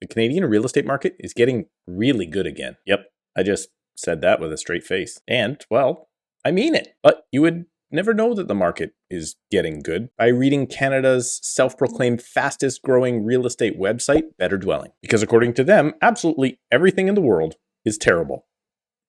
The Canadian real estate market is getting really good again. Yep, I just said that with a straight face. And, well, I mean it. But you would never know that the market is getting good by reading Canada's self-proclaimed fastest growing real estate website, Better Dwelling. Because according to them, absolutely everything in the world is terrible.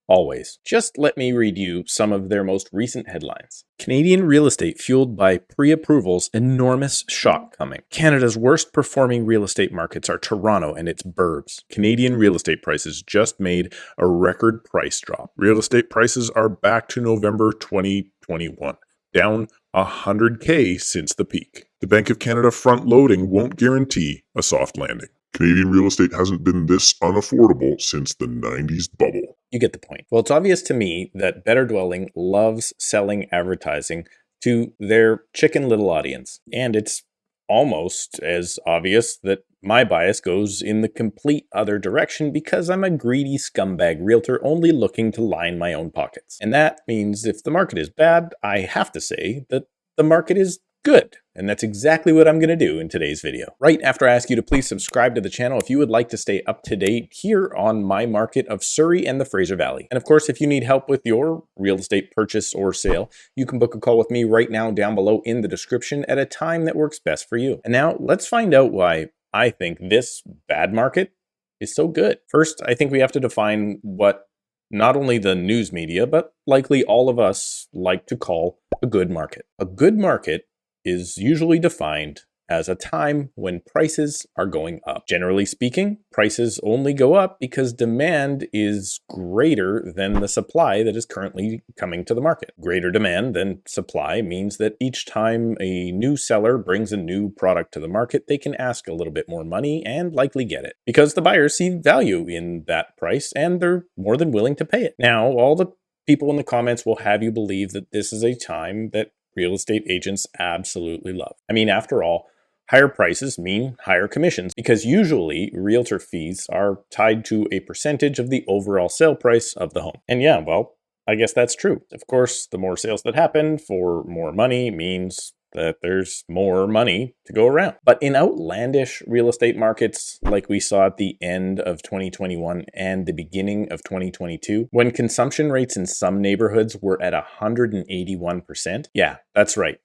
Always. Just let me read you some of their most recent headlines. Canadian real estate fueled by pre-approvals, enormous shock coming. Canada's worst performing real estate markets are Toronto and its burbs. Canadian real estate prices just made a record price drop. Real estate prices are back to November 2021, down $100K since the peak. The Bank of Canada front-loading won't guarantee a soft landing. Canadian real estate hasn't been this unaffordable since the 90s bubble. You get the point. Well, it's obvious to me that Better Dwelling loves selling advertising to their Chicken Little audience. And it's almost as obvious that my bias goes in the complete other direction because I'm a greedy scumbag realtor only looking to line my own pockets. And that means if the market is bad, I have to say that the market is good. And that's exactly what I'm going to do in today's video. Right after I ask you to please subscribe to the channel if you would like to stay up to date here on my market of Surrey and the Fraser Valley. And of course, if you need help with your real estate purchase or sale, you can book a call with me right now down below in the description at a time that works best for you. And now let's find out why I think this bad market is so good. First, I think we have to define what not only the news media, but likely all of us like to call a good market. A good market is usually defined as a time when prices are going up. Generally speaking, prices only go up because demand is greater than the supply that is currently coming to the market. Greater demand than supply means that each time a new seller brings a new product to the market, they can ask a little bit more money and likely get it because the buyers see value in that price and they're more than willing to pay it. Now, all the people in the comments will have you believe that this is a time that real estate agents absolutely love. I mean, after all, higher prices mean higher commissions because usually realtor fees are tied to a percentage of the overall sale price of the home. And yeah, well, I guess that's true. Of course, the more sales that happen for more money means that there's more money to go around. But in outlandish real estate markets like we saw at the end of 2021 and the beginning of 2022, when consumption rates in some neighborhoods were at 181%, yeah, that's right.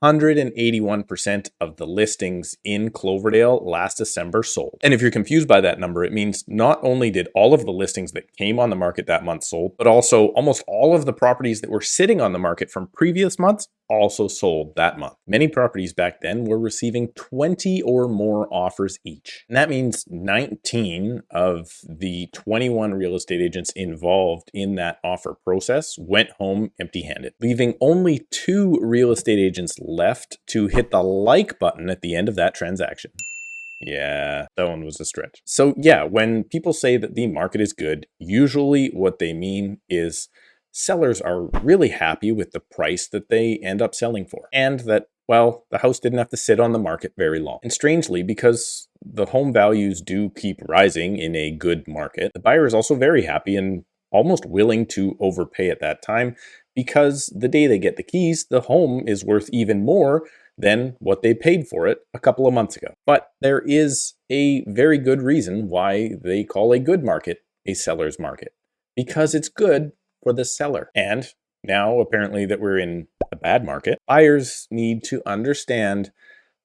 181% of the listings in Cloverdale last December sold. And if you're confused by that number, it means not only did all of the listings that came on the market that month sold, but also almost all of the properties that were sitting on the market from previous months also sold that month. Many properties back then were receiving 20 or more offers each. And that means 19 of the 21 real estate agents involved in that offer process went home empty-handed, leaving only 2 real estate agents left to hit the like button at the end of that transaction. Yeah, that one was a stretch. So yeah, when people say that the market is good, usually what they mean is sellers are really happy with the price that they end up selling for. And that, well, the house didn't have to sit on the market very long. And strangely, because the home values do keep rising in a good market, the buyer is also very happy and almost willing to overpay at that time because the day they get the keys, the home is worth even more than what they paid for it a couple of months ago. But there is a very good reason why they call a good market a seller's market, because it's good for the seller. And now, apparently that we're in a bad market, buyers need to understand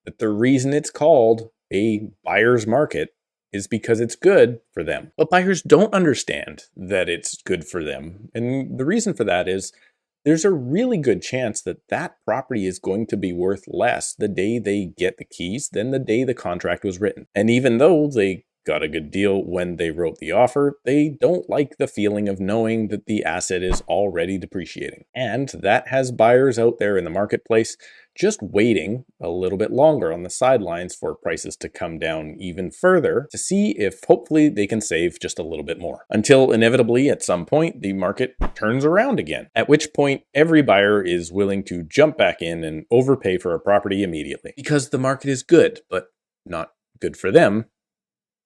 that the reason it's called a buyer's market is because it's good for them. But buyers don't understand that it's good for them. And the reason for that is there's a really good chance that that property is going to be worth less the day they get the keys than the day the contract was written. And even though they got a good deal when they wrote the offer, they don't like the feeling of knowing that the asset is already depreciating. And that has buyers out there in the marketplace just waiting a little bit longer on the sidelines for prices to come down even further to see if hopefully they can save just a little bit more. Until inevitably at some point the market turns around again, at which point every buyer is willing to jump back in and overpay for a property immediately. Because the market is good, but not good for them.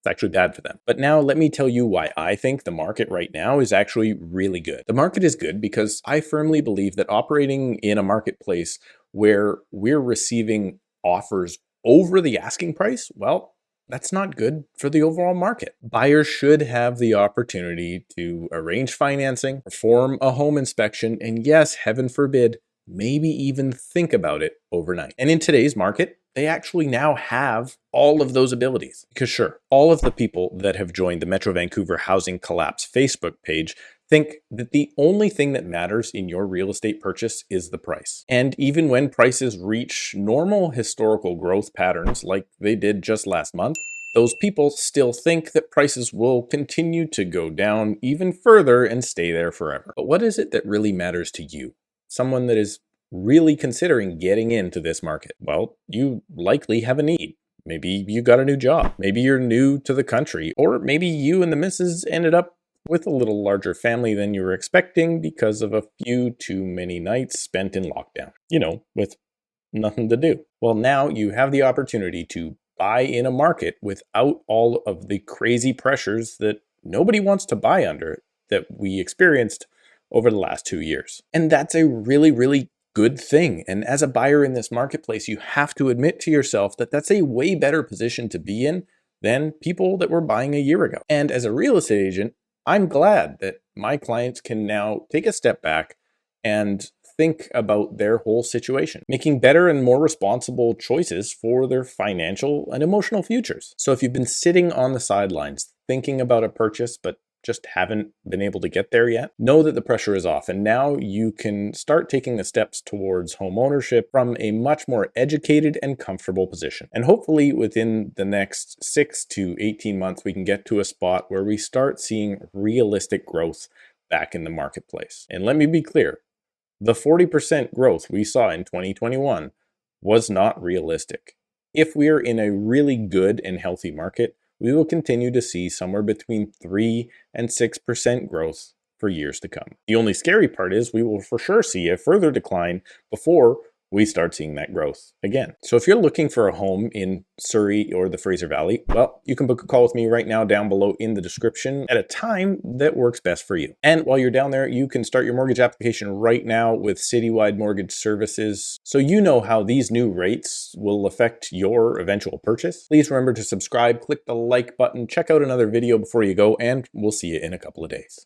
It's actually bad for them. But now let me tell you why I think the market right now is actually really good. The market is good because I firmly believe that operating in a marketplace where we're receiving offers over the asking price, well, that's not good for the overall market. Buyers should have the opportunity to arrange financing, perform a home inspection, and yes, heaven forbid, maybe even think about it overnight. And in today's market, they actually now have all of those abilities. Because sure, all of the people that have joined the Metro Vancouver Housing Collapse Facebook page think that the only thing that matters in your real estate purchase is the price. And even when prices reach normal historical growth patterns like they did just last month, those people still think that prices will continue to go down even further and stay there forever. But what is it that really matters to you? Someone that is really considering getting into this market? Well, you likely have a need. Maybe you got a new job. Maybe you're new to the country. Or maybe you and the missus ended up with a little larger family than you were expecting because of a few too many nights spent in lockdown. With nothing to do. Well, now you have the opportunity to buy in a market without all of the crazy pressures that nobody wants to buy under that we experienced over the last 2 years. And that's a really, really good thing. And as a buyer in this marketplace, you have to admit to yourself that that's a way better position to be in than people that were buying a year ago. And as a real estate agent, I'm glad that my clients can now take a step back and think about their whole situation, making better and more responsible choices for their financial and emotional futures. So if you've been sitting on the sidelines thinking about a purchase, but just haven't been able to get there yet, know that the pressure is off. And now you can start taking the steps towards home ownership from a much more educated and comfortable position. And hopefully within the next 6 to 18 months, we can get to a spot where we start seeing realistic growth back in the marketplace. And let me be clear, the 40% growth we saw in 2021 was not realistic. If we're in a really good and healthy market, we will continue to see somewhere between 3 and 6% growth for years to come. The only scary part is we will for sure see a further decline before we start seeing that growth again. So if you're looking for a home in Surrey or the Fraser Valley, well, you can book a call with me right now down below in the description at a time that works best for you. And while you're down there, you can start your mortgage application right now with Citywide Mortgage Services. So you know how these new rates will affect your eventual purchase. Please remember to subscribe, click the like button, check out another video before you go, and we'll see you in a couple of days.